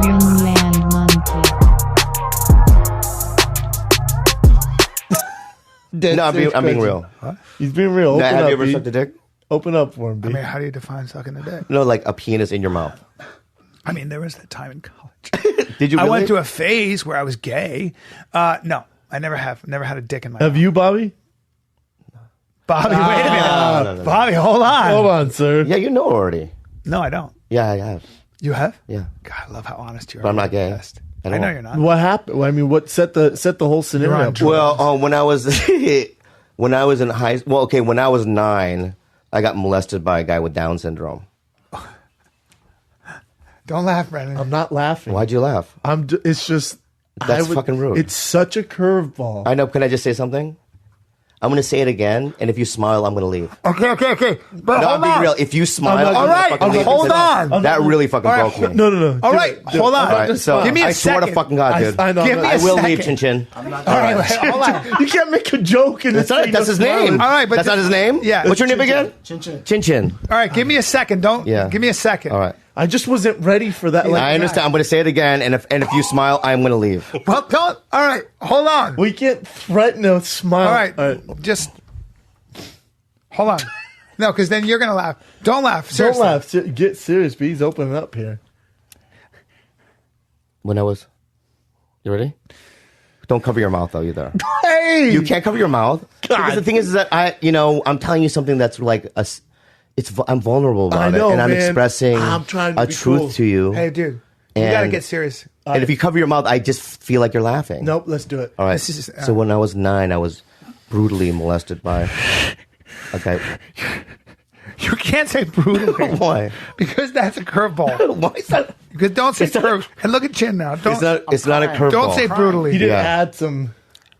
Dreamland monkey. I'm being real. Huh? He's being real. Open Have up, you ever B. sucked a dick? Open up for him, B. I mean, how do you define sucking a dick? No, like a penis in your mouth. I mean, there was that time in college. Did you? I Really? went through a phase where I was gay. No, I never have. Never had a dick in my mouth. Have you, Bobby? Bobby, wait a minute. no. Bobby, hold on. Hold on, sir. Yeah, you know already. No, I don't. Yeah, I have. You have? Yeah, God, I love how honest you are. but I'm not gay. Best. at I know all. you're not. What happened? Well, I mean, what set the whole scenario on up? drugs. Well, when I was when I was in when I was 9, I got molested by a guy with Down syndrome. Don't laugh, Brendan. I'm not laughing. Why'd you laugh? It's just That's fucking rude. It's such a curveball. I know. Can I just say something? I'm going to say it again, and if you smile, I'm going to leave. Okay. But No, hold I'm being on. real. If you smile, not- I'm All gonna right, fucking leave hold because on. That really fucking All right, broke me. No. All right, hold on. All right, so Give me a I swear to second. fucking God, dude. I know. Give me I a will second. leave, Chin Chin. All right, hold on. You can't make a joke and That's not. That's his name. All right, but that's not his name. Yeah. What's your name again? Chin Chin. Chin Chin. All right, give me a second. Don't. Yeah. Give me a second. All right. I just wasn't ready for that. Like, I understand. I'm going to say it again, and if you smile, I'm going to leave. Well, don't. All right, hold on. we can't threaten a smile. All right, just hold on. No, because then you're gonna laugh. Don't laugh. Don't Seriously. laugh. Get serious, B. He's opening up here. When I was, you ready? Don't cover your mouth though either. Hey. You can't cover your mouth. Because the thing is that I'm telling you something that's like I'm vulnerable about I know, it, and I'm man. expressing I'm trying to a be truth cool. to you. Hey, dude. You And- gotta get serious. And if you cover your mouth, I just feel like you're laughing. Nope. Let's do it. All right. This is- So when I was 9, I was brutally molested by a guy. You can't say brutally. Why? Because that's a curveball. Why is that? Because don't say curve. And look at Chin now. Don't. It's not a curveball. Don't say brutally. He didn't Yeah. add some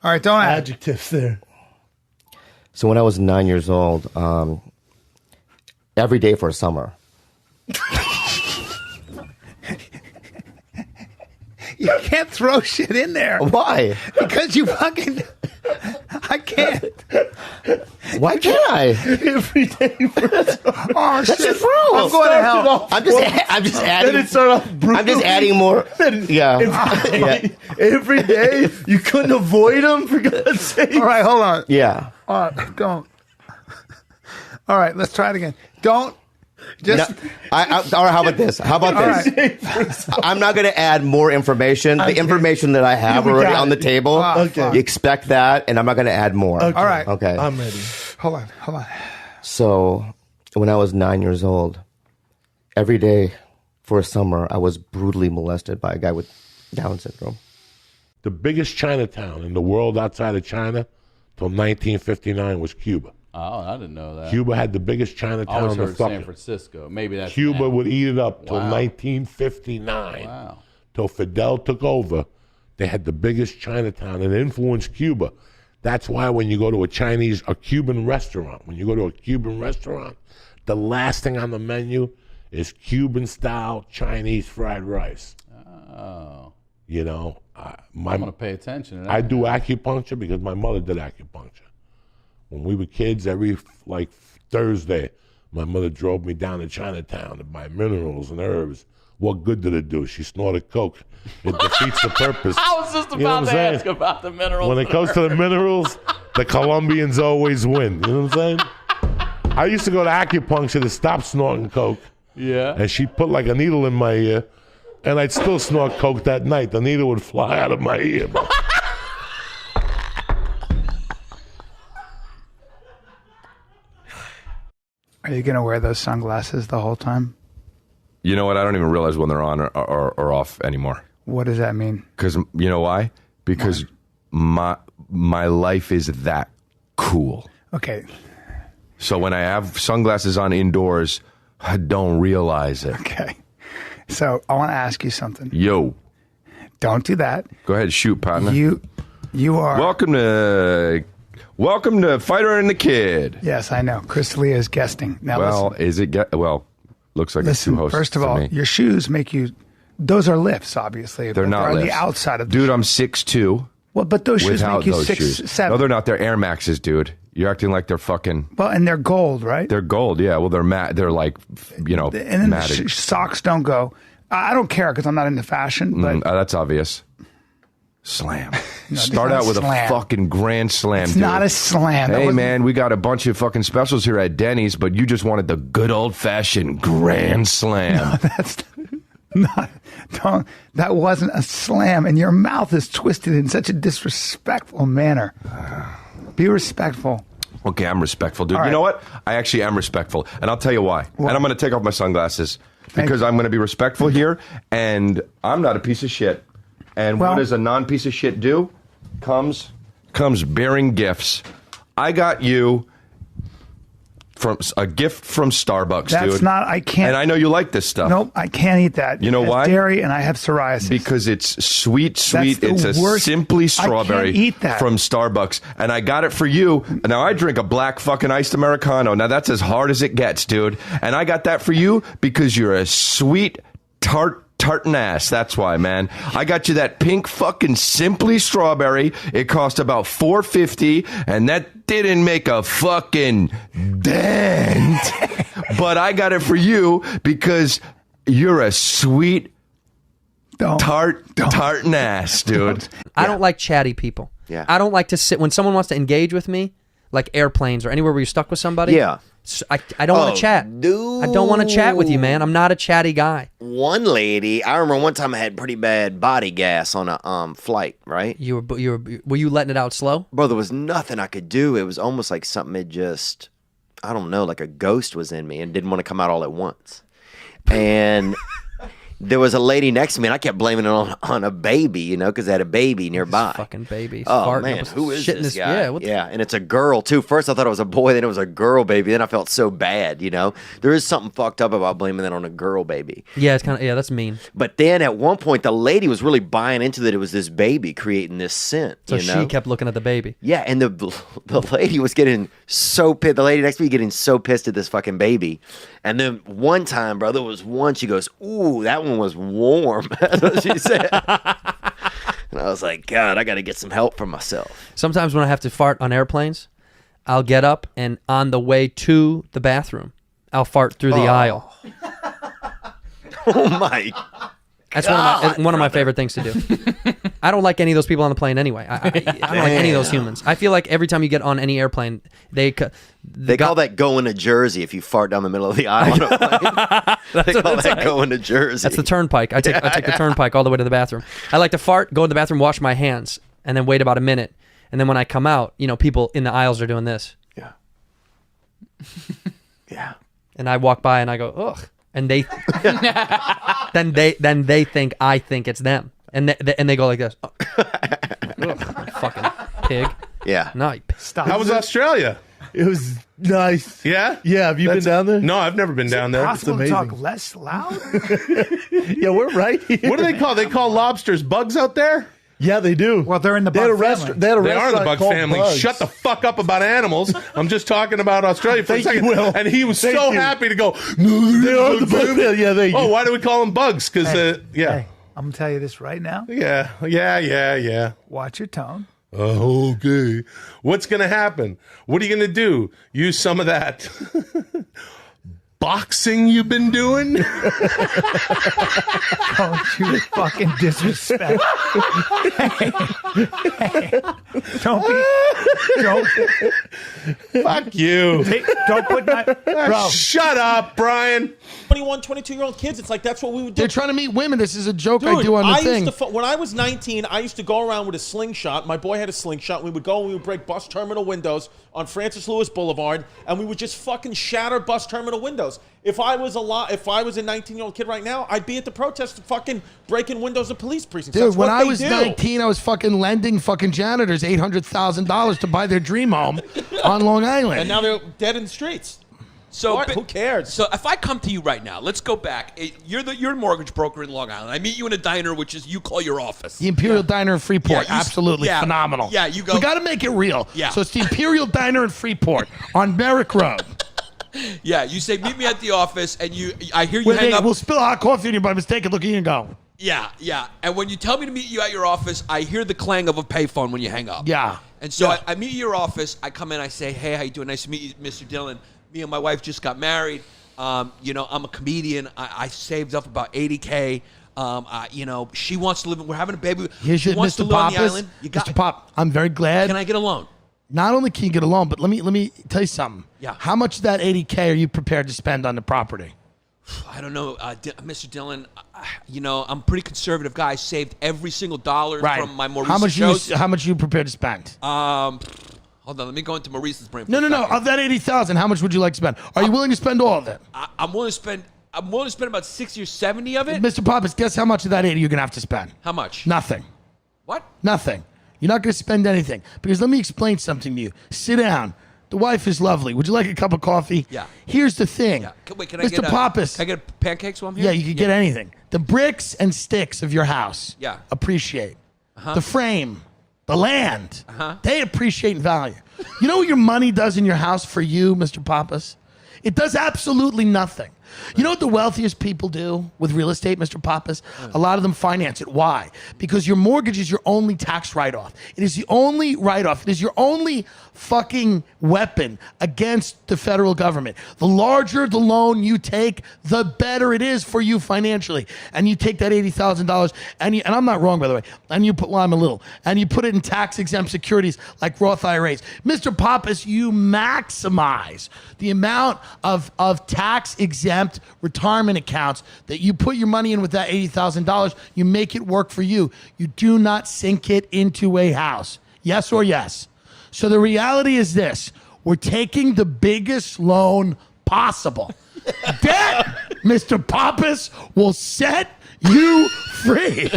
All right. Don't add. adjectives there. So when I was 9 years old, every day for a summer. You can't throw shit in there Why? because you fucking. I can't. Why can't I? Every day for Oh shit! just wrong. I'm going to hell. I'm just Then adding. it started off brutal. I'm just adding more. Yeah. Yeah. Every day, you couldn't avoid him, for God's sake. All right, hold on. Yeah. All right, don't. All right, let's try it again. Don't. Just. No, all right, how about this? How about All this? I'm not going to add more information. The information that I have We already got on the it. table, Okay. you expect that, and I'm not going to add more. Okay. All right. Okay. I'm ready. Hold on. So when I was 9 years old, every day for a summer, I was brutally molested by a guy with Down syndrome. The biggest Chinatown in the world outside of China till 1959 was Cuba. Oh, I didn't know that. Cuba had the biggest I Chinatown always in the heard San fucking. Francisco. Maybe that's Cuba now. would eat it up till Wow. 1959. Wow. Till Fidel took over. They had the biggest Chinatown and influenced Cuba. That's why when you go to a Cuban restaurant, the last thing on the menu is Cuban-style Chinese fried rice. Oh, You know, I'm gonna pay attention to that. I do acupuncture because my mother did acupuncture. When we were kids, every Thursday, my mother drove me down to Chinatown to buy minerals and herbs. What good did it do? She snorted coke. It defeats the purpose. I was just You know what about I'm to saying? ask about the minerals. When it comes to the minerals, the Colombians always win. You know what I'm saying? I used to go to acupuncture to stop snorting coke, yeah. and she'd put like a needle in my ear, and I'd still snort coke that night. The needle would fly out of my ear. Are you gonna wear those sunglasses the whole time? You know what? I don't even realize when they're on or off anymore. What does that mean? Because you know why? Because my life is that cool. Okay. So when I have sunglasses on indoors, I don't realize it. Okay. So I want to ask you something. Yo, Don't do that. go ahead, shoot, partner. You are. Welcome to Fighter and the Kid. Yes, I know. Chris Lee is guesting. Now Well, listen. is it? Looks like it's two Listen. hosts. First of to all, me. your shoes make you. Those are lifts, obviously. They're but not on lifts. the outside of the Dude, shoe. I'm 6'2". Well, but those shoes Without make you those 6, shoes. 7. No, they're not. They're Air Maxes, dude. You're acting like they're fucking. Well, and they're gold, right? They're gold. Yeah. Well, they're matte. They're like, and then matted. the socks don't go. I don't care because I'm not into fashion, but That's obvious. Slam. it's Start not out a with slam. a fucking grand slam, it's dude. not a slam. That Hey, wasn't- man, we got a bunch of fucking specials here at Denny's, but you just wanted the good old-fashioned grand slam. That's not. Don't. That wasn't a slam, and your mouth is twisted in such a disrespectful manner. Be respectful. Okay, I'm respectful, dude. All You know right. what? I actually am respectful, and I'll tell you why. What? And I'm going to take off my sunglasses because you. I'm going to be respectful here, and I'm not a piece of shit. And Well- what does a non-piece of shit do? Comes bearing gifts. I got you from a gift from Starbucks, That's dude. not. I can't. And I know you like this stuff. Nope, I can't eat that. You know It has why? Dairy, and I have psoriasis. Because it's sweet. That's the It's a worst- simply I strawberry can't eat that. from Starbucks. And I got it for you. Now, I drink a black fucking iced Americano. Now, that's as hard as it gets, dude. And I got that for you because you're a sweet, tartan ass. That's why, man. I got you that pink fucking simply strawberry. It cost about $4.50, and that didn't make a fucking dent. But I got it for you because you're a sweet Don't. tartan ass, dude. I don't like chatty people. Yeah. I don't like to sit when someone wants to engage with me, like airplanes or anywhere where you're stuck with somebody. Yeah. I don't want to chat. dude. I don't want to chat with you, man. I'm not a chatty guy. One lady, I remember one time I had pretty bad body gas on a flight, right? Were you letting it out slow? Bro, there was nothing I could do. It was almost like something had just, I don't know, like a ghost was in me and didn't want to come out all at once. And there was a lady next to me, and I kept blaming it on a baby, you know, because I had a baby nearby. Fucking baby. Oh farting man, up who is shit in this guy? Yeah, what the- yeah, and it's a girl too. First I thought it was a boy, then it was a girl baby. Then I felt so bad, you know. There is something fucked up about blaming that on a girl baby. yeah, it's kind of that's mean. But then at one point, the lady was really buying into that it was this baby creating this scent. So you know? she kept looking at the baby. Yeah, and the lady was getting so pissed. The lady next to me getting so pissed at this fucking baby. And then one time, bro, there was one. She goes, "Ooh, that one was warm." That's what she said. And I was like, God, I got to get some help for myself. Sometimes when I have to fart on airplanes, I'll get up and on the way to the bathroom, I'll fart through the aisle. Oh my! That's one of my favorite things to do. I don't like any of those people on the plane anyway. I don't like any of those humans. I feel like every time you get on any airplane, they call that going to Jersey if you fart down the middle of the aisle. On a plane. They call that going to Jersey. That's the turnpike. I take the turnpike all the way to the bathroom. I like to fart, go to the bathroom, wash my hands, and then wait about a minute. And then when I come out, you know, people in the aisles are doing this. Yeah. Yeah. And I walk by and I go, ugh. And they then they think I think it's them. And they go like this. Oh. Ugh, fucking pig. Yeah. No, you pig. Stop. How was Australia? It was nice. Yeah? Yeah, have you been down there? No, I've never been down there. Possible to amazing. talk less loud? Yeah, we're right here. What do they call? They call lobsters bugs out there? Yeah, they do. Well, they're in the They had a bug family. restaurant. They had a They are restaurant the bug called family. Bugs. Shut the fuck up about animals. I'm just talking about Australia for Thank a second. you, Will. And he was Thank so you. happy to go, no, They are the bug family. Yeah, they. Oh, why do we call them bugs? Because, yeah. Hey, I'm going to tell you this right now. Yeah. Watch your tone. Okay. What's going to happen? What are you going to do? Use some of that boxing you've been doing? Don't you fucking disrespect. Hey. Don't Fuck you. don't put my bro. Shut up, Brian. 21, 22-year-old kids. It's like that's what we would do. They're trying to meet women. This is a joke I Dude, do on the thing. when I was 19, I used to go around with a slingshot. My boy had a slingshot. We would go and we would break bus terminal windows on Francis Lewis Boulevard, and we would just fucking shatter bus terminal windows. If I was a 19-year-old kid right now, I'd be at the protest fucking breaking windows of police precincts. Dude, That's when what I they was do. 19, I was fucking lending fucking janitors $800,000 to buy their dream home on Long Island. And now they're dead in the streets. So What? Who cares? So if I come to you right now, let's go back. You're a mortgage broker in Long Island. I meet you in a diner, which is you call your office. The Imperial Diner in Freeport, Yeah, absolutely yeah, phenomenal. yeah, you go- We got to make it real. Yeah. So it's the Imperial Diner in Freeport on Merrick Road. Yeah, you say meet me at the office, and I hear you hang up. We'll spill hot coffee on you by mistake and look at you and go. Yeah. And when you tell me to meet you at your office, I hear the clang of a payphone when you hang up. Yeah. And so I meet you at your office. I come in. I say, hey, how you doing? Nice to meet you, Mr. Dillon. Me and my wife just got married. You know, I'm a comedian. I saved up about $80K. You know, she wants to live. We're having a baby. Here's she your wants Mr. to live on the Pappas. island. You got Mr. Pop, I'm very glad. Can I get a loan? Not only can you get a loan, but let me tell you something. Yeah. How much of that $80K are you prepared to spend on the property? I don't know, Mr. Dillon. You know, I'm a pretty conservative guy. I saved every single dollar from my more recent shows. How much are you prepared to spend? Hold on, let me go into Maurice's brain. For No. a second. Of that $80,000, how much would you like to spend? Are you willing to spend all of it? I'm willing to spend. I'm willing to spend about 60 or 70 of it. Mr. Pappas, guess how much of that 80 you're gonna have to spend? How much? Nothing. What? Nothing. You're not gonna spend anything because let me explain something to you. Sit down. The wife is lovely. Would you like a cup of coffee? Yeah. Here's the thing. Yeah. Wait, can I Mr. get Pappas. Can I get pancakes while I'm here? Yeah, you can get anything. The bricks and sticks of your house. Yeah. Appreciate. The frame, the land. They appreciate and value. You know what your money does in your house for you, Mr. Pappas? It does absolutely nothing. You know what the wealthiest people do with real estate, Mr. Pappas? A lot of them finance it. Why? Because your mortgage is your only tax write-off. It is the only write-off. It is your only fucking weapon against the federal government. The larger the loan you take, the better it is for you financially. And you take that $80,000 and I'm not wrong, by the way, and you put, well, I'm a little, and you put it in tax-exempt securities like Roth IRAs. Mr. Pappas, you maximize the amount of tax-exempt retirement accounts that you put your money in with that $80,000. You make it work for you. You do not sink it into a house. Yes or yes? So the reality is this. We're taking the biggest loan possible. That, Mr. Pappas, will set you free.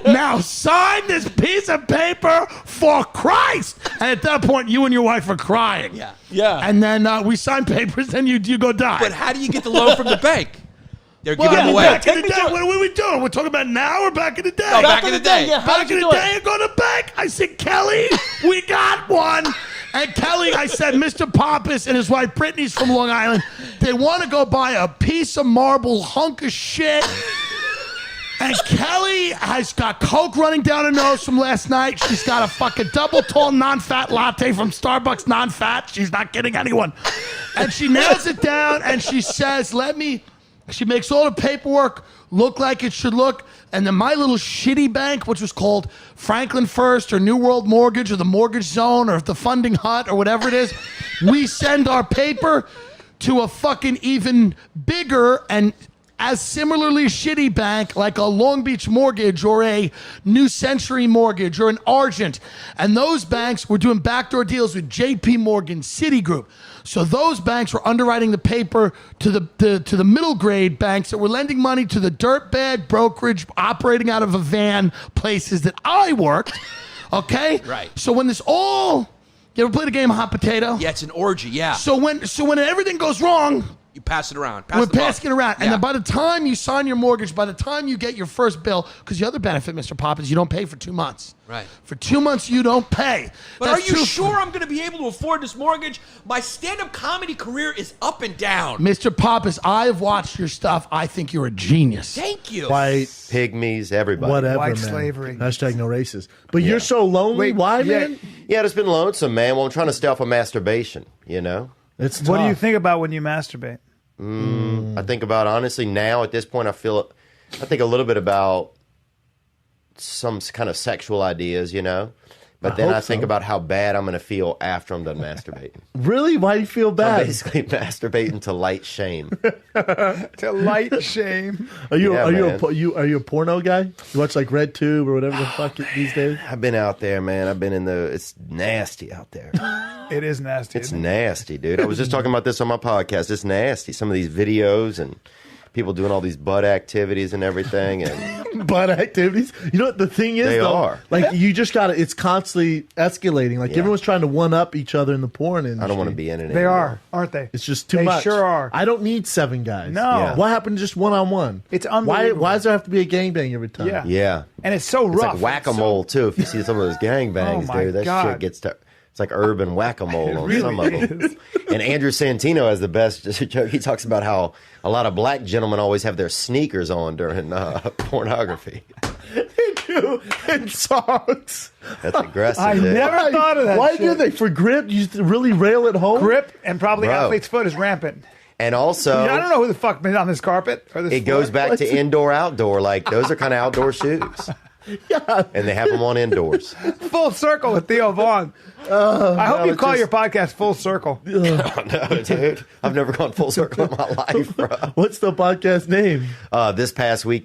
Now sign this piece of paper for Christ. And at that point, you and your wife are crying. Yeah. Yeah. And then we sign papers, and you go die. But how do you get the loan from the bank? They're Well, giving them away. back in the day, what are we doing? We're talking about now or back in the day? No, back in the day. Yeah, how Back did in you the do day, it? I go to the bank. I said, Kelly, we got one. And Kelly, I said, Mr. Pappas and his wife Brittany's from Long Island. They want to go buy a piece of marble hunk of shit. And Kelly has got Coke running down her nose from last night. She's got a fucking double tall non-fat latte from Starbucks non-fat. She's not kidding anyone. And she nails it down and she says, she makes all the paperwork look like it should look. And then my little shitty bank, which was called Franklin First or New World Mortgage or the Mortgage Zone or the Funding Hut or whatever it is, we send our paper to a fucking even bigger and as similarly shitty bank like a Long Beach Mortgage or a New Century Mortgage or an Argent. And those banks were doing backdoor deals with JP Morgan, Citigroup. So those banks were underwriting the paper to the middle grade banks that were lending money to the dirtbag brokerage operating out of a van places that I worked. Okay? Right. So when this all, you ever played a game of hot potato? Yeah, it's an orgy. Yeah. So when everything goes wrong, you pass it around. we're passing it around. And Yeah. then by the time you sign your mortgage, by the time you get your first bill, because the other benefit, Mr. Pop, is you don't pay for 2 months. Right. For 2 months, you don't pay. But That's are you two- sure I'm going to be able to afford this mortgage? My stand-up comedy career is up and down. Mr. Pappas, I've watched your stuff. I think you're a genius. Thank you. White, Pygmies, everybody. whatever, White man. slavery. Hashtag no racist. But you're so lonely. Why, yeah. man? Yeah, it's been lonesome, man. Well, I'm trying to stay off of masturbation, you know? It's tough. What do you think about when you masturbate? I think about, honestly, now at this point, I think a little bit about some kind of sexual ideas, you know? But then hope I think so. about how bad I'm going to feel after I'm done masturbating. Really? Why do you feel I'm bad? basically masturbating to light shame. To light shame. Are you Yeah, are man. you a porno guy? You watch like RedTube or whatever the fuck these days? I've been out there, man. I've been it's nasty out there. It is nasty. It's isn't it? nasty, dude. I was just talking about this on my podcast. It's nasty. Some of these videos and people doing all these butt activities and everything. And Butt activities. You know what the thing is? They though? are. Like you just got to. It's constantly escalating. Like Yeah. everyone's trying to one up each other in the porn industry. I don't want to be in it They anymore. are, aren't they? It's just too They much. sure are. I don't need 7 guys. No. Yeah. What happened to just one-on-one? It's Why unbelievable. does there have to be a gangbang every time? Yeah. Yeah. And it's so It's rough. like whack-a-mole, too. If you see some of those gangbangs, Oh, my dude, that God. shit gets to... It's like urban whack-a-mole on really some of them. And Andrew Santino has the best joke. He talks about how a lot of black gentlemen always have their sneakers on during pornography. In songs. That's aggressive. I dude. never thought of that Why shit. do they? For grip? You used to really rail at home? Grip and probably Bro. athlete's foot is rampant. And also, I don't know who the fuck been on this carpet. Or this it goes floor. back to indoor, outdoor. Like those are kind of outdoor shoes. Yeah. And they have them on indoors. Full Circle with Theo Vaughn. I hope you call your podcast Full Circle. No, dude. I've never gone full circle in my life, bro. What's the podcast name? This past weekend.